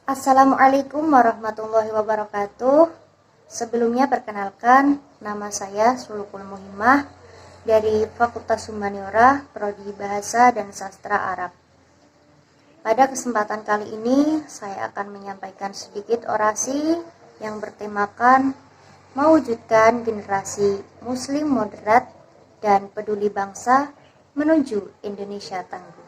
Assalamualaikum warahmatullahi wabarakatuh. Sebelumnya perkenalkan, nama saya Sulukul Muhimmah dari Fakultas Humaniora, Prodi Bahasa dan Sastra Arab. Pada kesempatan kali ini, saya akan menyampaikan sedikit orasi yang bertemakan mewujudkan generasi Muslim moderat dan peduli bangsa menuju Indonesia tangguh.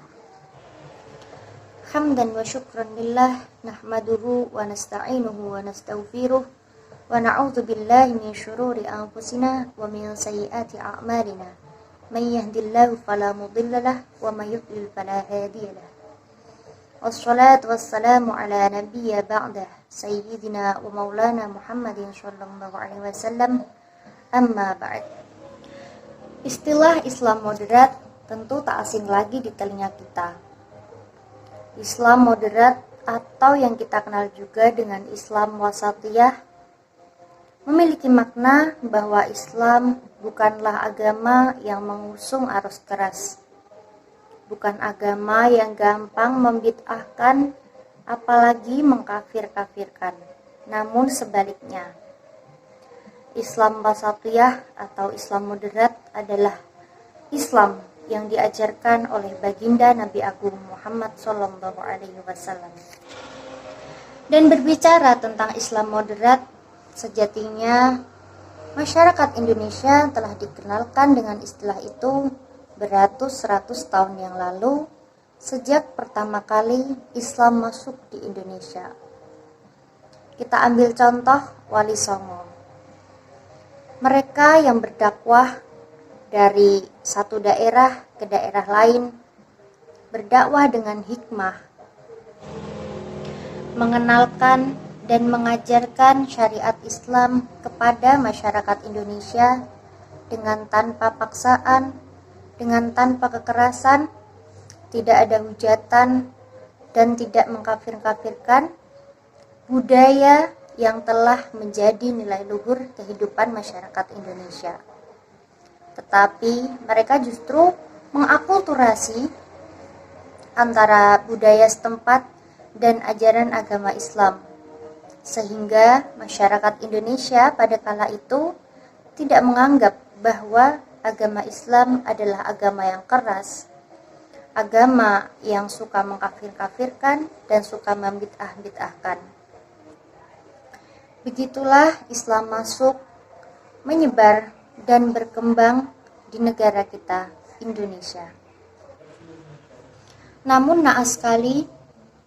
Hamdan wa syukran lillah nahmaduhu wa nasta'inuhu wa nastaghfiruh wa na'udzu billahi min syururi anfusina wa min sayyiati a'malina. May yahdihillahu fala mudilla lahu wa may yudlil fala hadiya lahu. Wassalatu wassalamu ala nabiyya ba'dah sayyidina wa maulana Muhammadin sallallahu alaihi wasallam. Amma ba'd. Istilah Islam moderat tentu tak asing lagi di telinga kita. Islam moderat atau yang kita kenal juga dengan Islam wasatiyah memiliki makna bahwa Islam bukanlah agama yang mengusung arus keras, bukan agama yang gampang membid'ahkan apalagi mengkafir-kafirkan, namun sebaliknya. Islam wasatiyah atau Islam moderat adalah Islam yang diajarkan oleh baginda Nabi Agung Muhammad Sallallahu Alaihi Wasallam. Dan berbicara tentang Islam moderat, sejatinya masyarakat Indonesia telah dikenalkan dengan istilah itu beratus-ratus tahun yang lalu, sejak pertama kali Islam masuk di Indonesia. Kita ambil contoh Wali Songo. Mereka yang berdakwah dari satu daerah ke daerah lain, berdakwah dengan hikmah, mengenalkan dan mengajarkan syariat Islam kepada masyarakat Indonesia dengan tanpa paksaan, dengan tanpa kekerasan, tidak ada hujatan, dan tidak mengkafir-kafirkan budaya yang telah menjadi nilai luhur kehidupan masyarakat Indonesia. Tetapi mereka justru mengakulturasi antara budaya setempat dan ajaran agama Islam, sehingga masyarakat Indonesia pada kala itu tidak menganggap bahwa agama Islam adalah agama yang keras, agama yang suka mengkafir-kafirkan dan suka membid'ah-bid'ahkan. Begitulah Islam masuk, menyebar dan berkembang di negara kita, Indonesia. Namun naas sekali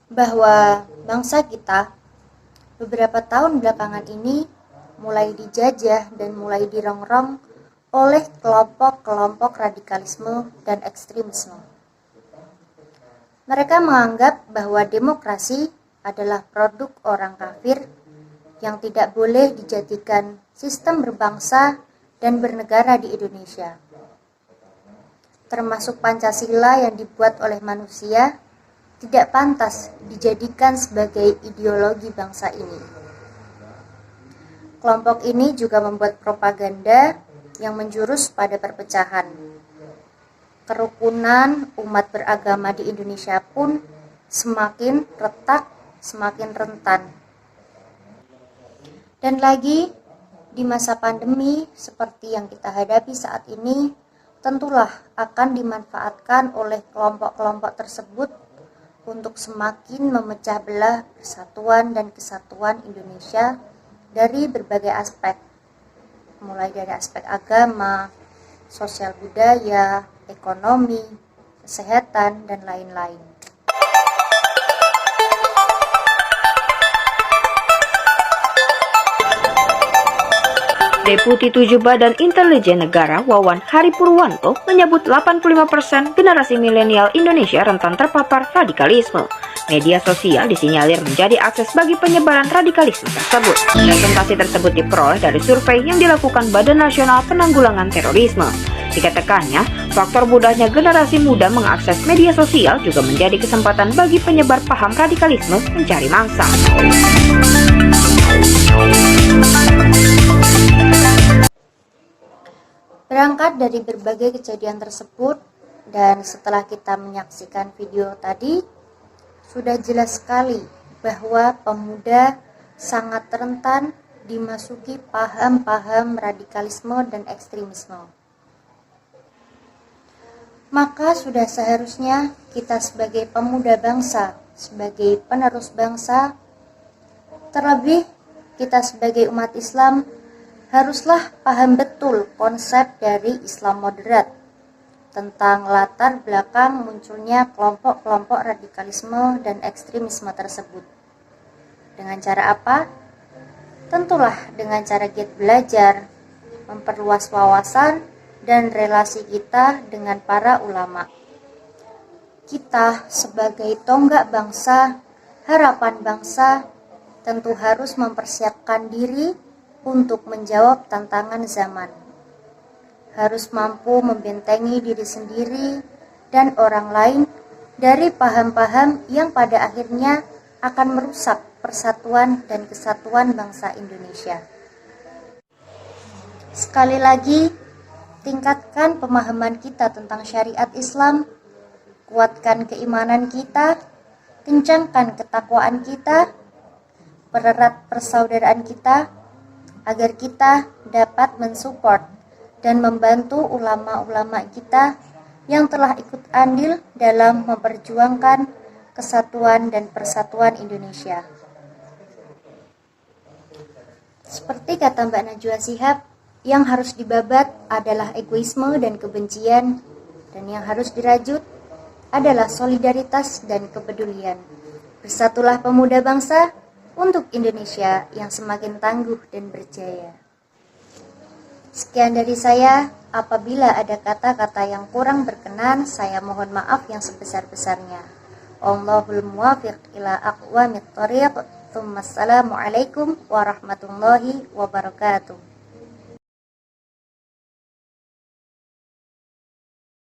bahwa bangsa kita beberapa tahun belakangan ini mulai dijajah dan mulai dirongrong oleh kelompok-kelompok radikalisme dan ekstremisme. Mereka menganggap bahwa demokrasi adalah produk orang kafir yang tidak boleh dijadikan sistem berbangsa dan bernegara di Indonesia. Termasuk Pancasila yang dibuat oleh manusia tidak pantas dijadikan sebagai ideologi bangsa ini. Kelompok ini juga membuat propaganda yang menjurus pada perpecahan. Kerukunan umat beragama di Indonesia pun semakin retak, semakin rentan. Dan lagi, di masa pandemi seperti yang kita hadapi saat ini, tentulah akan dimanfaatkan oleh kelompok-kelompok tersebut untuk semakin memecah belah persatuan dan kesatuan Indonesia dari berbagai aspek, mulai dari aspek agama, sosial budaya, ekonomi, kesehatan, dan lain-lain. Deputi 7 Badan Intelijen Negara Wawan Hari Purwanto menyebut 85% generasi milenial Indonesia rentan terpapar radikalisme. Media sosial disinyalir menjadi akses bagi penyebaran radikalisme tersebut. Presentasi tersebut diperoleh dari survei yang dilakukan Badan Nasional Penanggulangan Terorisme. Dikatakannya, faktor mudahnya generasi muda mengakses media sosial juga menjadi kesempatan bagi penyebar paham radikalisme mencari mangsa. Berangkat dari berbagai kejadian tersebut dan setelah kita menyaksikan video tadi, sudah jelas sekali bahwa pemuda sangat rentan dimasuki paham-paham radikalisme dan ekstremisme. Maka sudah seharusnya kita sebagai pemuda bangsa, sebagai penerus bangsa, terlebih kita sebagai umat Islam, haruslah paham betul konsep dari Islam moderat tentang latar belakang munculnya kelompok-kelompok radikalisme dan ekstremisme tersebut. Dengan cara apa? Tentulah dengan cara giat belajar, memperluas wawasan dan relasi kita dengan para ulama. Kita sebagai tonggak bangsa, harapan bangsa, tentu harus mempersiapkan diri untuk menjawab tantangan zaman. Harus mampu membentengi diri sendiri dan orang lain dari paham-paham yang pada akhirnya akan merusak persatuan dan kesatuan bangsa Indonesia. Sekali lagi, tingkatkan pemahaman kita tentang syariat Islam, kuatkan keimanan kita, kencangkan ketakwaan kita, pererat persaudaraan kita, agar kita dapat mensupport dan membantu ulama-ulama kita yang telah ikut andil dalam memperjuangkan kesatuan dan persatuan Indonesia. Seperti kata Mbak Najwa Shihab, yang harus dibabat adalah egoisme dan kebencian, dan yang harus dirajut adalah solidaritas dan kepedulian. Bersatulah pemuda bangsa untuk Indonesia yang semakin tangguh dan berjaya. Sekian dari saya. Apabila ada kata-kata yang kurang berkenan, saya mohon maaf yang sebesar-besarnya. Allahul muwafiq ila aqwamit thoriq. Assalamualaikum warahmatullahi wabarakatuh.